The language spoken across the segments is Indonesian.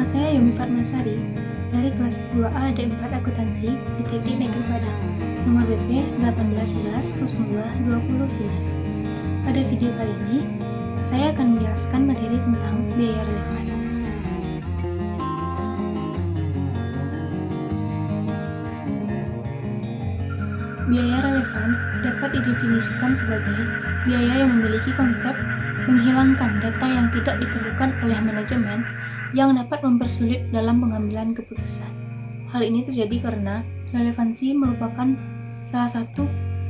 Nama saya Yomi Fatmasari dari kelas 2A D4 Akuntansi di Teknik Negeri Padang. Nomor BP 1811022011. Pada video kali ini, saya akan menjelaskan materi tentang biaya relevan. Biaya relevan dapat didefinisikan sebagai biaya yang memiliki konsep menghilangkan data yang tidak diperlukan oleh manajemen yang dapat mempersulit dalam pengambilan keputusan. Hal ini terjadi karena relevansi merupakan salah satu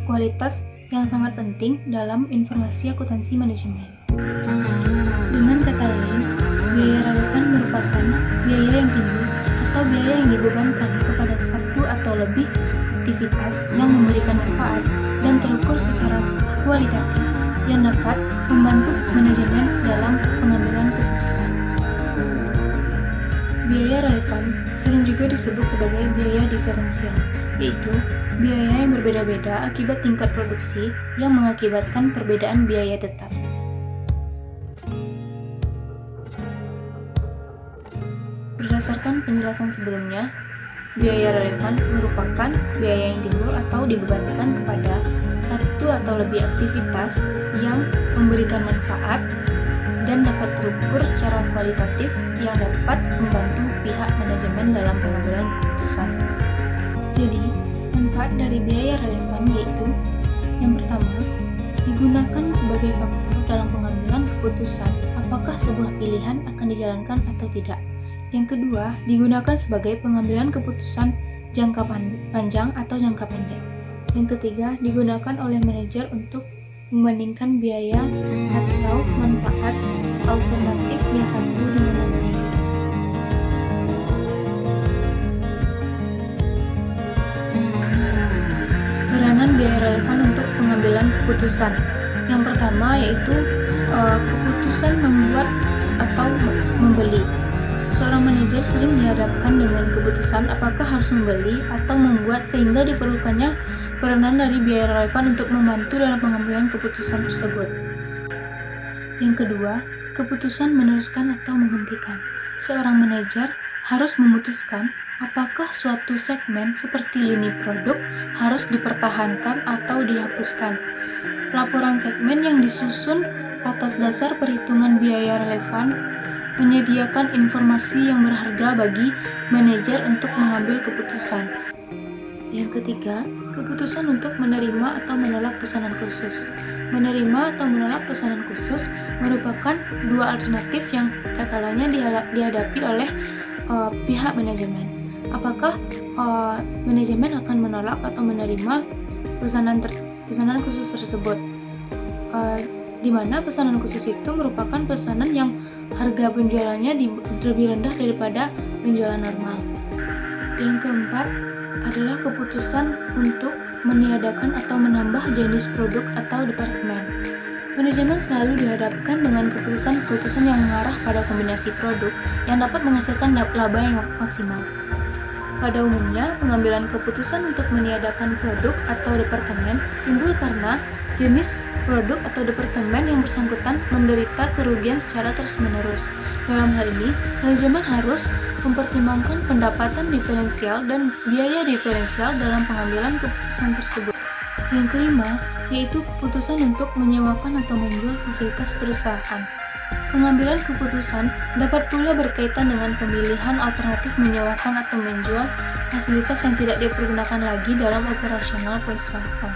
kualitas yang sangat penting dalam informasi akuntansi manajemen. Dengan kata lain, biaya relevan merupakan biaya yang timbul atau biaya yang dibebankan kepada satu atau lebih aktivitas yang memberikan manfaat dan terukur secara kualitatif yang dapat membantu manajemen dalam pengambilan keputusan. Biaya relevan sering juga disebut sebagai biaya diferensial, yaitu biaya yang berbeda-beda akibat tingkat produksi yang mengakibatkan perbedaan biaya tetap. Berdasarkan penjelasan sebelumnya, biaya relevan merupakan biaya yang timbul atau dibebankan kepada satu atau lebih aktivitas yang memberikan manfaat dan dapat terukur secara kualitatif yang dapat membantu pihak manajemen dalam pengambilan keputusan. Jadi, manfaat dari biaya relevan yaitu yang pertama, digunakan sebagai faktor dalam pengambilan keputusan apakah sebuah pilihan akan dijalankan atau tidak. Yang kedua, digunakan sebagai pengambilan keputusan jangka panjang atau jangka pendek. Yang ketiga, digunakan oleh manajer untuk membandingkan biaya atau manfaat alternatif yang satu dengan yang lain. Peranan biaya relevan untuk pengambilan keputusan. Yang pertama yaitu keputusan membuat atau membeli. Seorang manajer sering dihadapkan dengan keputusan apakah harus membeli atau membuat sehingga diperlukannya peranan dari biaya relevan untuk membantu dalam pengambilan keputusan tersebut. Yang kedua, keputusan meneruskan atau menghentikan. Seorang manajer harus memutuskan apakah suatu segmen seperti lini produk harus dipertahankan atau dihapuskan. Laporan segmen yang disusun atas dasar perhitungan biaya relevan menyediakan informasi yang berharga bagi manajer untuk mengambil keputusan. Yang ketiga, keputusan untuk menerima atau menolak pesanan khusus. Menerima atau menolak pesanan khusus merupakan dua alternatif yang kalanya dihadapi oleh pihak manajemen. Apakah manajemen akan menolak atau menerima pesanan khusus tersebut? Di mana pesanan khusus itu merupakan pesanan yang harga penjualannya lebih rendah daripada penjualan normal. Yang keempat adalah keputusan untuk meniadakan atau menambah jenis produk atau departemen. Manajemen selalu dihadapkan dengan keputusan-keputusan yang mengarah pada kombinasi produk yang dapat menghasilkan laba yang maksimal. Pada umumnya, pengambilan keputusan untuk meniadakan produk atau departemen timbul karena jenis produk atau departemen yang bersangkutan menderita kerugian secara terus-menerus. Dalam hal ini, manajemen harus mempertimbangkan pendapatan diferensial dan biaya diferensial dalam pengambilan keputusan tersebut. Yang kelima, yaitu keputusan untuk menyewakan atau menjual fasilitas perusahaan. Pengambilan keputusan dapat pula berkaitan dengan pemilihan alternatif menyewakan atau menjual fasilitas yang tidak dipergunakan lagi dalam operasional perusahaan.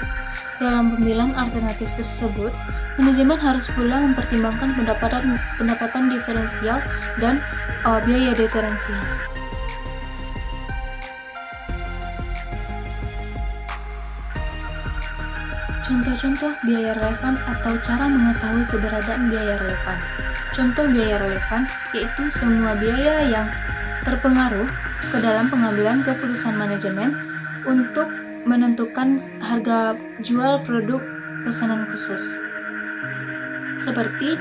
Dalam pemilihan alternatif tersebut, manajemen harus pula mempertimbangkan pendapatan diferensial dan biaya diferensial. Contoh-contoh biaya relevan atau cara mengetahui keberadaan biaya relevan. Contoh biaya relevan yaitu semua biaya yang terpengaruh ke dalam pengambilan keputusan manajemen untuk menentukan harga jual produk pesanan khusus. Seperti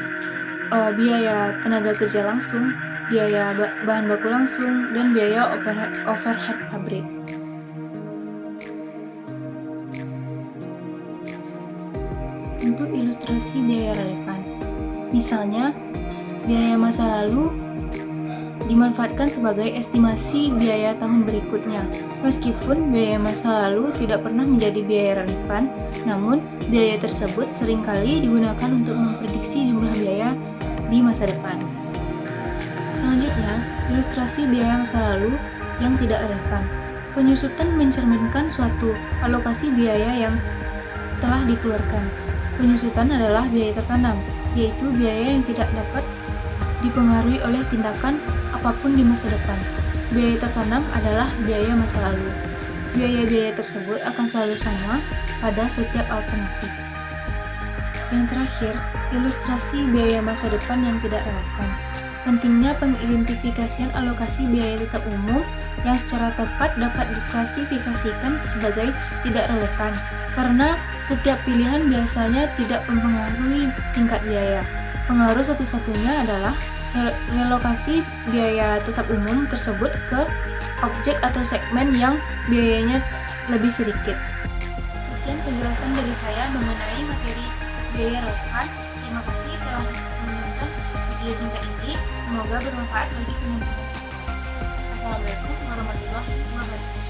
biaya tenaga kerja langsung, biaya bahan baku langsung, dan biaya overhead pabrik. Untuk ilustrasi biaya relevan, misalnya biaya masa lalu dimanfaatkan sebagai estimasi biaya tahun berikutnya. Meskipun biaya masa lalu tidak pernah menjadi biaya relevan, namun biaya tersebut seringkali digunakan untuk memprediksi jumlah biaya di masa depan. Selanjutnya, ilustrasi biaya masa lalu yang tidak relevan. Penyusutan mencerminkan suatu alokasi biaya yang telah dikeluarkan. Penyusutan adalah biaya tertanam, yaitu biaya yang tidak dapat dipengaruhi oleh tindakan apapun di masa depan. Biaya tertanam adalah biaya masa lalu. Biaya-biaya tersebut akan selalu sama pada setiap alternatif. Yang terakhir, ilustrasi biaya masa depan yang tidak relevan. Pentingnya pengidentifikasian alokasi biaya tetap umum yang secara tepat dapat diklasifikasikan sebagai tidak relevan, karena setiap pilihan biasanya tidak mempengaruhi tingkat biaya. Pengaruh satu-satunya adalah relokasi biaya tetap umum tersebut ke objek atau segmen yang biayanya lebih sedikit. Sekian penjelasan dari saya mengenai materi biaya relevan. Terima kasih telah menonton video singkat ini. Semoga bermanfaat bagi penonton. Assalamualaikum warahmatullahi wabarakatuh.